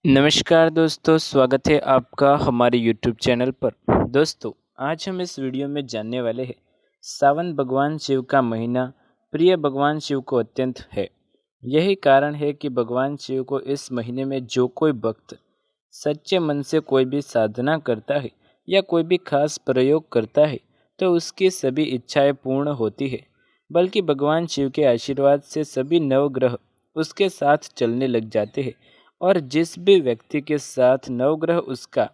नमस्कार दोस्तों, स्वागत है आपका हमारे यूट्यूब चैनल पर। दोस्तों, आज हम इस वीडियो में जानने वाले हैं सावन भगवान शिव का महीना प्रिय भगवान शिव को अत्यंत है। यही कारण है कि भगवान शिव को इस महीने में जो कोई भक्त सच्चे मन से कोई भी साधना करता है या कोई भी खास प्रयोग करता है तो उसकी सभी इच्छाएं पूर्ण होती है। बल्कि भगवान शिव के आशीर्वाद से सभी नवग्रह उसके साथ चलने लग जाते हैं और जिस भी व्यक्ति के साथ नवग्रह उसका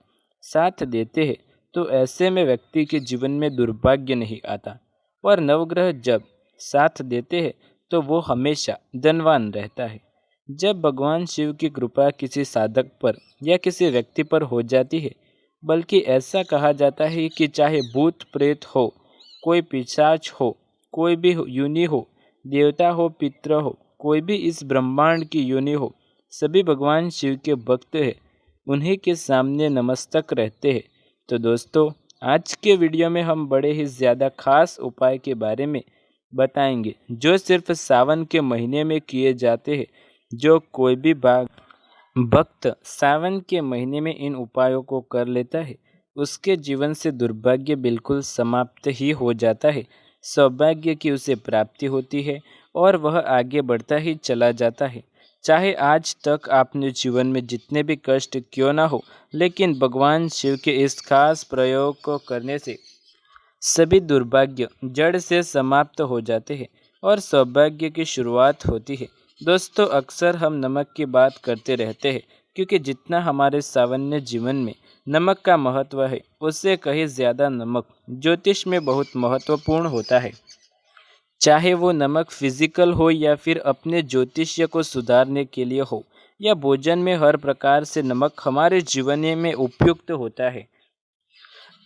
साथ देते हैं तो ऐसे में व्यक्ति के जीवन में दुर्भाग्य नहीं आता। और नवग्रह जब साथ देते हैं तो वो हमेशा धनवान रहता है। जब भगवान शिव की कृपा किसी साधक पर या किसी व्यक्ति पर हो जाती है, बल्कि ऐसा कहा जाता है कि चाहे भूत प्रेत हो, कोई पिशाच हो, कोई भी योनि हो, देवता हो, पितृ हो, कोई भी इस ब्रह्मांड की योनि हो, सभी भगवान शिव के भक्त हैं, उन्हीं के सामने नमस्तक रहते हैं। तो दोस्तों, आज के वीडियो में हम बड़े ही ज़्यादा खास उपाय के बारे में बताएंगे जो सिर्फ सावन के महीने में किए जाते हैं। जो कोई भी भक्त सावन के महीने में इन उपायों को कर लेता है उसके जीवन से दुर्भाग्य बिल्कुल समाप्त ही हो जाता है। सौभाग्य की उसे प्राप्ति होती है और वह आगे बढ़ता ही चला जाता है। चाहे आज तक आपने जीवन में जितने भी कष्ट क्यों ना हो, लेकिन भगवान शिव के इस खास प्रयोग को करने से सभी दुर्भाग्य जड़ से समाप्त हो जाते हैं और सौभाग्य की शुरुआत होती है। दोस्तों, अक्सर हम नमक की बात करते रहते हैं क्योंकि जितना हमारे सामान्य जीवन में नमक का महत्व है उससे कहीं ज़्यादा नमक ज्योतिष में बहुत महत्वपूर्ण होता है। चाहे वो नमक फिजिकल हो या फिर अपने ज्योतिष्य को सुधारने के लिए हो, या भोजन में हर प्रकार से नमक हमारे जीवन में उपयुक्त होता है।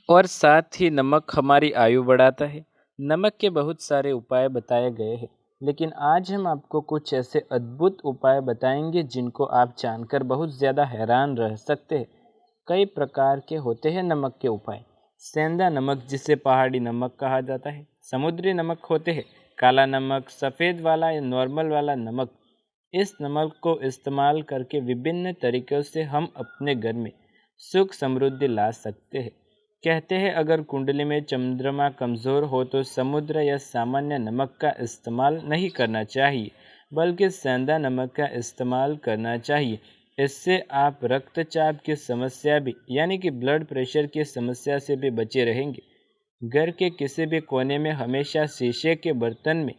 और साथ ही नमक हमारी आयु बढ़ाता है। नमक के बहुत सारे उपाय बताए गए हैं, लेकिन आज हम आपको कुछ ऐसे अद्भुत उपाय बताएंगे जिनको आप जानकर बहुत ज़्यादा हैरान रह सकते हैं। कई प्रकार के होते हैं नमक के उपाय। सेंधा नमक, जिसे पहाड़ी नमक कहा जाता है। समुद्री नमक होते हैं, काला नमक, सफ़ेद वाला या नॉर्मल वाला नमक। इस नमक को इस्तेमाल करके विभिन्न तरीक़ों से हम अपने घर में सुख समृद्धि ला सकते हैं। कहते हैं अगर कुंडली में चंद्रमा कमज़ोर हो तो समुद्र या सामान्य नमक का इस्तेमाल नहीं करना चाहिए, बल्कि सेंधा नमक का इस्तेमाल करना चाहिए। इससे आप रक्तचाप की समस्या भी यानी कि ब्लड प्रेशर की समस्या से भी बचे रहेंगे। घर के किसी भी कोने में हमेशा शीशे के बर्तन में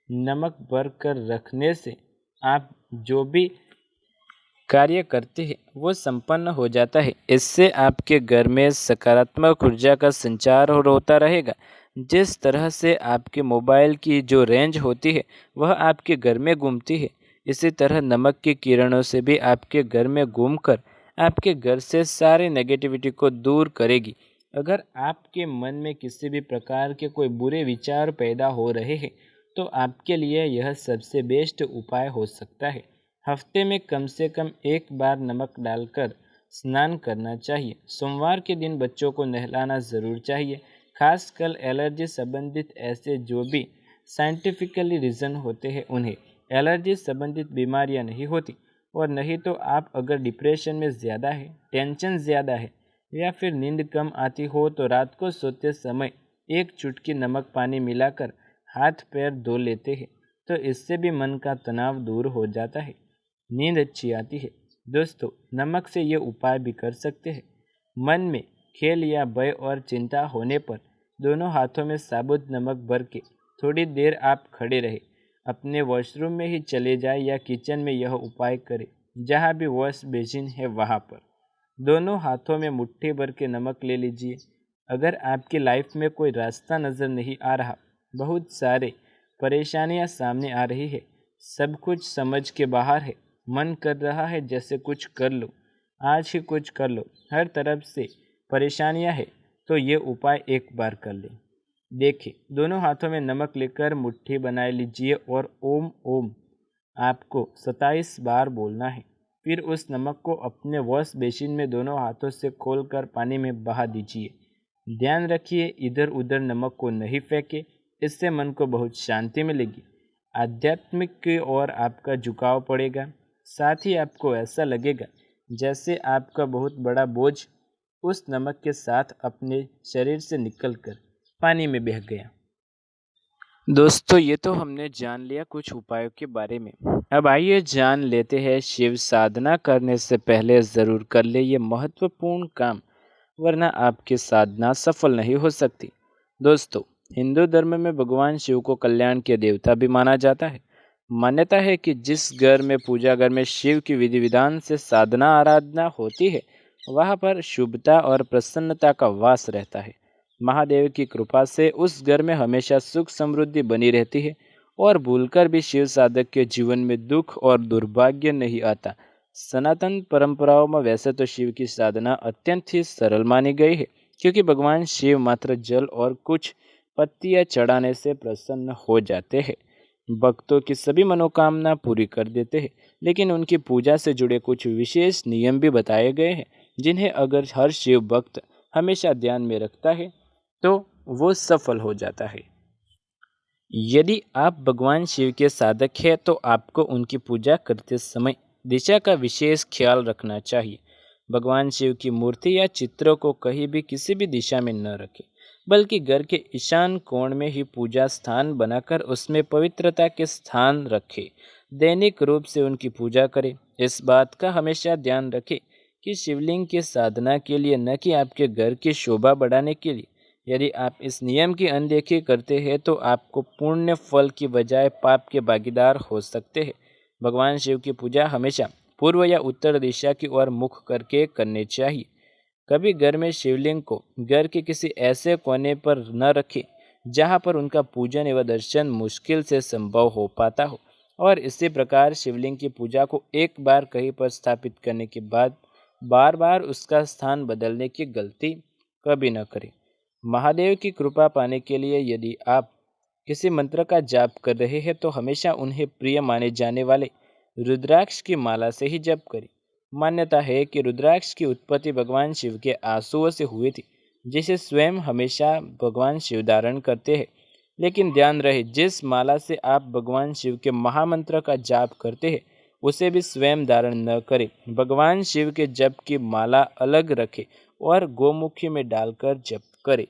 नमक भर कर रखने से आप जो भी कार्य करते हैं वो संपन्न हो जाता है। इससे आपके घर में सकारात्मक ऊर्जा का संचार और होता रहेगा। जिस तरह से आपके मोबाइल की जो रेंज होती है वह आपके घर में घूमती है, इसी तरह नमक की किरणों से भी आपके घर में घूमकर आपके घर से सारे नेगेटिविटी को दूर करेगी। अगर आपके मन में किसी भी प्रकार के कोई बुरे विचार पैदा हो रहे हैं तो आपके लिए यह सबसे बेस्ट उपाय हो सकता है। हफ्ते में कम से कम एक बार नमक डालकर स्नान करना चाहिए। सोमवार के दिन बच्चों को नहलाना ज़रूर चाहिए, खासकर एलर्जी संबंधित ऐसे जो भी साइंटिफिकली रीज़न होते हैं उन्हें। एलर्जी संबंधित बीमारियां नहीं होती। और नहीं तो आप अगर डिप्रेशन में ज़्यादा है, टेंशन ज़्यादा है या फिर नींद कम आती हो तो रात को सोते समय एक चुटकी नमक पानी मिलाकर हाथ पैर धो लेते हैं तो इससे भी मन का तनाव दूर हो जाता है, नींद अच्छी आती है। दोस्तों, नमक से ये उपाय भी कर सकते हैं। मन में खेल या भय और चिंता होने पर दोनों हाथों में साबुत नमक भर के थोड़ी देर आप खड़े रहे, अपने वॉशरूम में ही चले जाए या किचन में यह उपाय करें जहाँ भी वॉश बेसिन है वहाँ पर। दोनों हाथों में मुट्ठी भर के नमक ले लीजिए। अगर आपकी लाइफ में कोई रास्ता नज़र नहीं आ रहा, बहुत सारे परेशानियां सामने आ रही है, सब कुछ समझ के बाहर है, मन कर रहा है जैसे कुछ कर लो, आज ही कुछ कर लो, हर तरफ से परेशानियां है, तो ये उपाय एक बार कर लें। देखिए, दोनों हाथों में नमक लेकर मुट्ठी बना लीजिए और ओम ओम आपको 27 बार बोलना है। फिर उस नमक को अपने वॉश बेसिन में दोनों हाथों से खोलकर पानी में बहा दीजिए। ध्यान रखिए इधर उधर नमक को नहीं फेंके, इससे मन को बहुत शांति मिलेगी। आध्यात्मिक की ओर आपका झुकाव पड़ेगा। साथ ही आपको ऐसा लगेगा जैसे आपका बहुत बड़ा बोझ उस नमक के साथ अपने शरीर से निकलकर पानी में बह गया। दोस्तों, ये तो हमने जान लिया कुछ उपायों के बारे में। अब आइए जान लेते हैं शिव साधना करने से पहले ज़रूर कर ले ये महत्वपूर्ण काम, वरना आपकी साधना सफल नहीं हो सकती। दोस्तों, हिंदू धर्म में भगवान शिव को कल्याण के देवता भी माना जाता है। मान्यता है कि जिस घर में पूजा घर में शिव की विधि विधान से साधना आराधना होती है, वहाँ पर शुभता और प्रसन्नता का वास रहता है। महादेव की कृपा से उस घर में हमेशा सुख समृद्धि बनी रहती है और भूलकर भी शिव साधक के जीवन में दुख और दुर्भाग्य नहीं आता। सनातन परंपराओं में वैसे तो शिव की साधना अत्यंत ही सरल मानी गई है, क्योंकि भगवान शिव मात्र जल और कुछ पत्तियां चढ़ाने से प्रसन्न हो जाते हैं। भक्तों की सभी मनोकामना पूरी कर देते हैं, लेकिन उनकी पूजा से जुड़े कुछ विशेष नियम भी बताए गए हैं, जिन्हें अगर हर शिव भक्त हमेशा ध्यान में रखता है तो वो सफल हो जाता है। यदि आप भगवान शिव के साधक हैं तो आपको उनकी पूजा करते समय दिशा का विशेष ख्याल रखना चाहिए। भगवान शिव की मूर्ति या चित्रों को कहीं भी किसी भी दिशा में न रखें, बल्कि घर के ईशान कोण में ही पूजा स्थान बनाकर उसमें पवित्रता के स्थान रखें। दैनिक रूप से उनकी पूजा करें। इस बात का हमेशा ध्यान रखें कि शिवलिंग की साधना के लिए, न कि आपके घर की शोभा बढ़ाने के लिए। यदि आप इस नियम की अनदेखी करते हैं तो आपको पुण्य फल की बजाय पाप के भागीदार हो सकते हैं। भगवान शिव की पूजा हमेशा पूर्व या उत्तर दिशा की ओर मुख करके करनी चाहिए। कभी घर में शिवलिंग को घर के किसी ऐसे कोने पर न रखें जहां पर उनका पूजन एवं दर्शन मुश्किल से संभव हो पाता हो, और इसी प्रकार शिवलिंग की पूजा को एक बार कहीं पर स्थापित करने के बाद बार बार उसका स्थान बदलने की गलती कभी न करें। महादेव की कृपा पाने के लिए यदि आप किसी मंत्र का जाप कर रहे हैं तो हमेशा उन्हें प्रिय माने जाने वाले रुद्राक्ष की माला से ही जप करें। मान्यता है कि रुद्राक्ष की उत्पत्ति भगवान शिव के आंसुओं से हुई थी, जिसे स्वयं हमेशा भगवान शिव धारण करते हैं। लेकिन ध्यान रहे, जिस माला से आप भगवान शिव के महामंत्र का जाप करते हैं उसे भी स्वयं धारण न करें। भगवान शिव के जप की माला अलग रखें और गोमुखी में डालकर जप करें।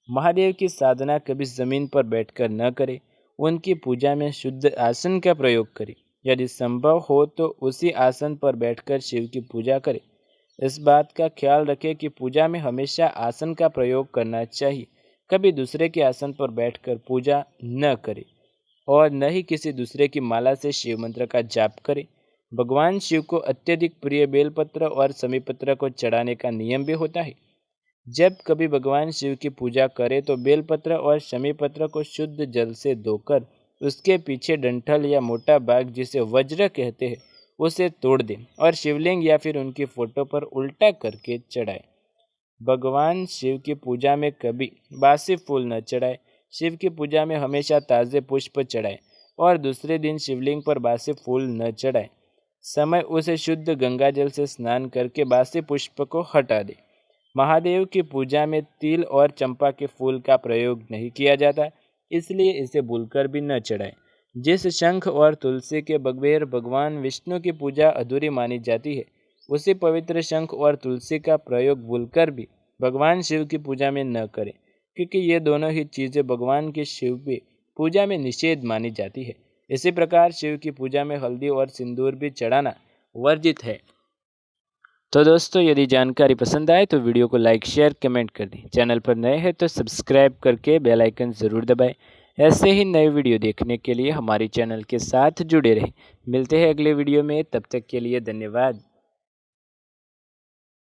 महादेव की साधना कभी जमीन पर बैठकर न करें। उनकी पूजा में शुद्ध आसन का प्रयोग करें। यदि संभव हो तो उसी आसन पर बैठकर शिव की पूजा करें। इस बात का ख्याल रखें कि पूजा में हमेशा आसन का प्रयोग करना चाहिए। कभी दूसरे के आसन पर बैठकर पूजा न करें और न ही किसी दूसरे की माला से शिव मंत्र का जाप करें। भगवान शिव को अत्यधिक प्रिय बेलपत्र और समीपत्र को चढ़ाने का नियम भी होता है। जब कभी भगवान शिव की पूजा करें तो बेलपत्र और शमीपत्र को शुद्ध जल से धोकर उसके पीछे डंठल या मोटा भाग, जिसे वज्र कहते हैं, उसे तोड़ दें और शिवलिंग या फिर उनकी फोटो पर उल्टा करके चढ़ाएं। भगवान शिव की पूजा में कभी बासी फूल न चढ़ाएं। शिव की पूजा में हमेशा ताज़े पुष्प चढ़ाएं और दूसरे दिन शिवलिंग पर बासी फूल न चढ़ाएं। समय उसे शुद्ध गंगा जल से स्नान करके बासी पुष्प को हटा दें। महादेव की पूजा में तिल और चंपा के फूल का प्रयोग नहीं किया जाता, इसलिए इसे भूलकर भी न चढ़ाएं। जिस शंख और तुलसी के बगैर भगवान विष्णु की पूजा अधूरी मानी जाती है, उसी पवित्र शंख और तुलसी का प्रयोग भूलकर भी भगवान शिव की पूजा में न करें, क्योंकि ये दोनों ही चीज़ें भगवान की शिव की पूजा में निषेध मानी जाती है। इसी प्रकार शिव की पूजा में हल्दी और सिंदूर भी चढ़ाना वर्जित है। तो दोस्तों, यदि जानकारी पसंद आए तो वीडियो को लाइक शेयर कमेंट कर दें। चैनल पर नए हैं तो सब्सक्राइब करके बेल आइकन ज़रूर दबाएं। ऐसे ही नए वीडियो देखने के लिए हमारे चैनल के साथ जुड़े रहें। मिलते हैं अगले वीडियो में, तब तक के लिए धन्यवाद।